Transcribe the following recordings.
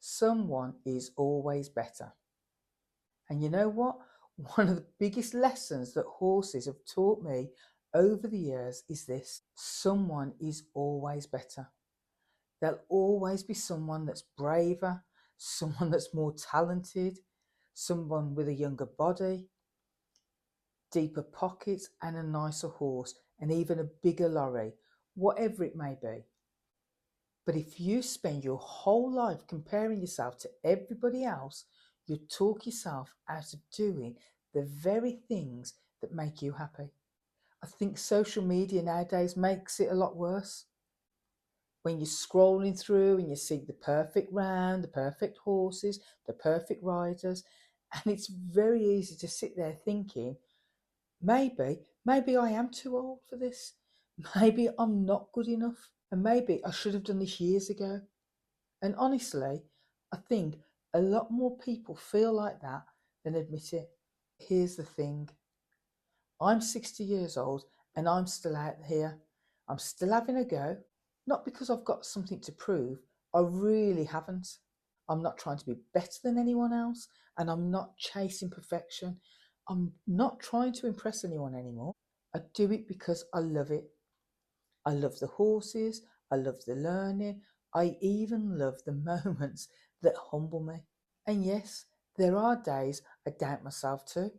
Someone is always better. And you know what? One of the biggest lessons that horses have taught me over the years is this: someone is always better. There'll always be someone that's braver, someone that's more talented, someone with a younger body, deeper pockets, and a nicer horse, and even a bigger lorry, whatever it may be. But if you spend your whole life comparing yourself to everybody else, you talk yourself out of doing the very things that make you happy. I think social media nowadays makes it a lot worse. When you're scrolling through and you see the perfect round, the perfect horses, the perfect riders, and it's very easy to sit there thinking, maybe I am too old for this. Maybe I'm not good enough. And maybe I should have done this years ago. And honestly, I think a lot more people feel like that than admit it. Here's the thing: I'm 60 years old and I'm still out here. I'm still having a go. Not because I've got something to prove, I really haven't. I'm not trying to be better than anyone else, and I'm not chasing perfection. I'm not trying to impress anyone anymore. I do it because I love it. I love the horses, I love the learning, I even love the moments that humble me. And yes, there are days I doubt myself too.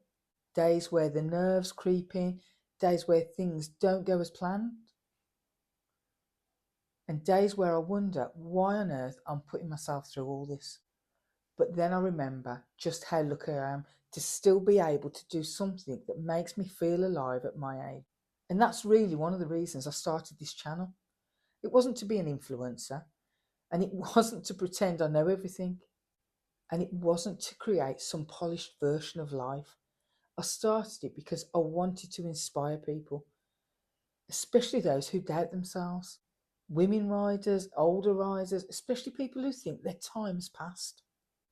Days where the nerves creep in, days where things don't go as planned, and days where I wonder why on earth I'm putting myself through all this. But then I remember just how lucky I am to still be able to do something that makes me feel alive at my age. And that's really one of the reasons I started this channel. It wasn't to be an influencer, and it wasn't to pretend I know everything, and it wasn't to create some polished version of life. I started it because I wanted to inspire people, especially those who doubt themselves. Women riders, older riders, especially people who think their time's passed.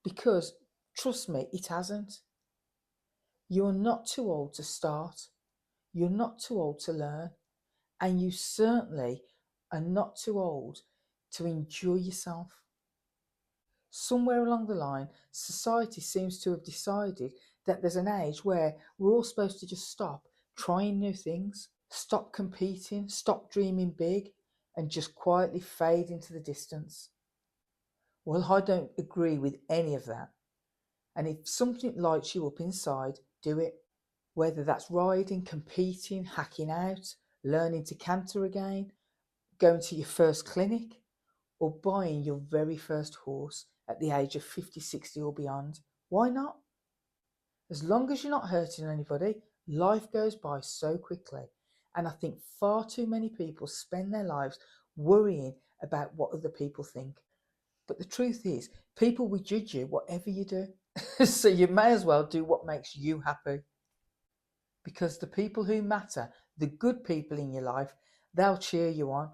Because, trust me, it hasn't. You're not too old to start. You're not too old to learn. And you certainly are not too old to enjoy yourself. Somewhere along the line, society seems to have decided that there's an age where we're all supposed to just stop trying new things, stop competing, stop dreaming big, and just quietly fade into the distance. Well, I don't agree with any of that. And if something lights you up inside, do it. Whether that's riding, competing, hacking out, learning to canter again, going to your first clinic, or buying your very first horse at the age of 50, 60 or beyond. Why not? As long as you're not hurting anybody, life goes by so quickly. And I think far too many people spend their lives worrying about what other people think. But the truth is, people will judge you whatever you do. So you may as well do what makes you happy. Because the people who matter, the good people in your life, they'll cheer you on.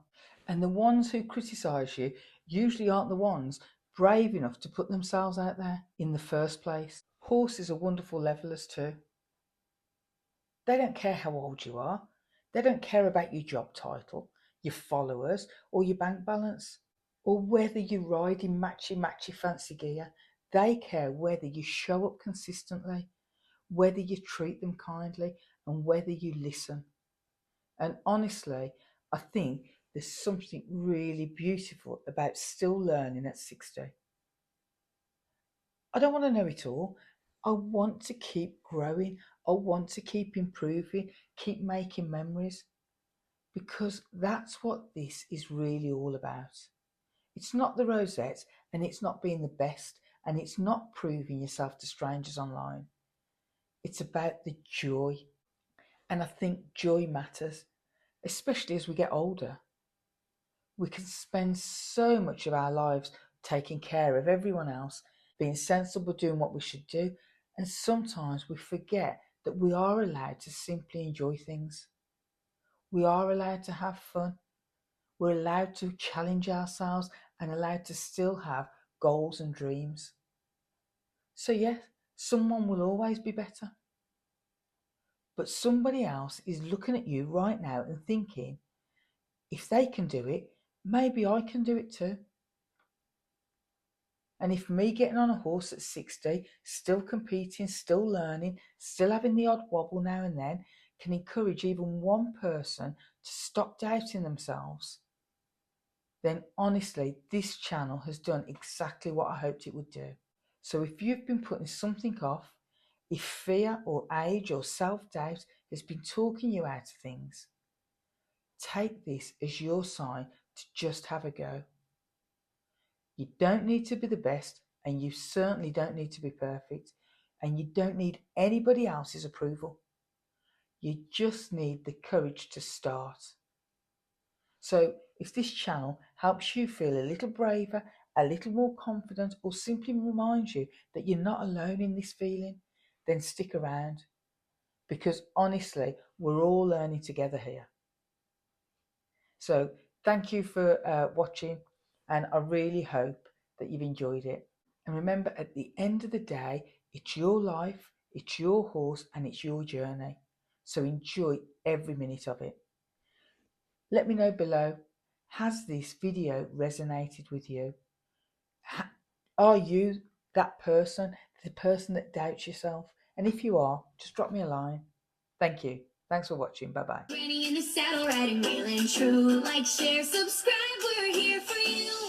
And the ones who criticise you usually aren't the ones brave enough to put themselves out there in the first place. Horses are wonderful levelers too. They don't care how old you are. They don't care about your job title, your followers, or your bank balance, or whether you ride in matchy fancy gear. They care whether you show up consistently, whether you treat them kindly, and whether you listen. And honestly, I think there's something really beautiful about still learning at 60. I don't want to know it all. I want to keep growing. I want to keep improving, keep making memories, because that's what this is really all about. It's not the rosettes, and it's not being the best, and it's not proving yourself to strangers online. It's about the joy. And I think joy matters, especially as we get older. We can spend so much of our lives taking care of everyone else, being sensible, doing what we should do, and sometimes we forget that we are allowed to simply enjoy things. We are allowed to have fun. We're allowed to challenge ourselves and allowed to still have goals and dreams. So yes, someone will always be better. But somebody else is looking at you right now and thinking, if they can do it, maybe I can do it too. And if me getting on a horse at 60, still competing, still learning, still having the odd wobble now and then, can encourage even one person to stop doubting themselves, then honestly, this channel has done exactly what I hoped it would do. So if you've been putting something off, if fear or age or self-doubt has been talking you out of things, take this as your sign to just have a go. You don't need to be the best, and you certainly don't need to be perfect, and you don't need anybody else's approval. You just need the courage to start. So if this channel helps you feel a little braver, a little more confident, or simply reminds you that you're not alone in this feeling, then stick around, because honestly, we're all learning together here. So thank you for watching, and I really hope that you've enjoyed it. And remember, at the end of the day, it's your life, it's your horse, and it's your journey. So enjoy every minute of it. Let me know below, has this video resonated with you? Are you that person, the person that doubts yourself? And if you are, just drop me a line. Thank you. Thanks for watching. Bye-bye. Ready in the saddle, riding real and true. Like, share, subscribe, we're here for you.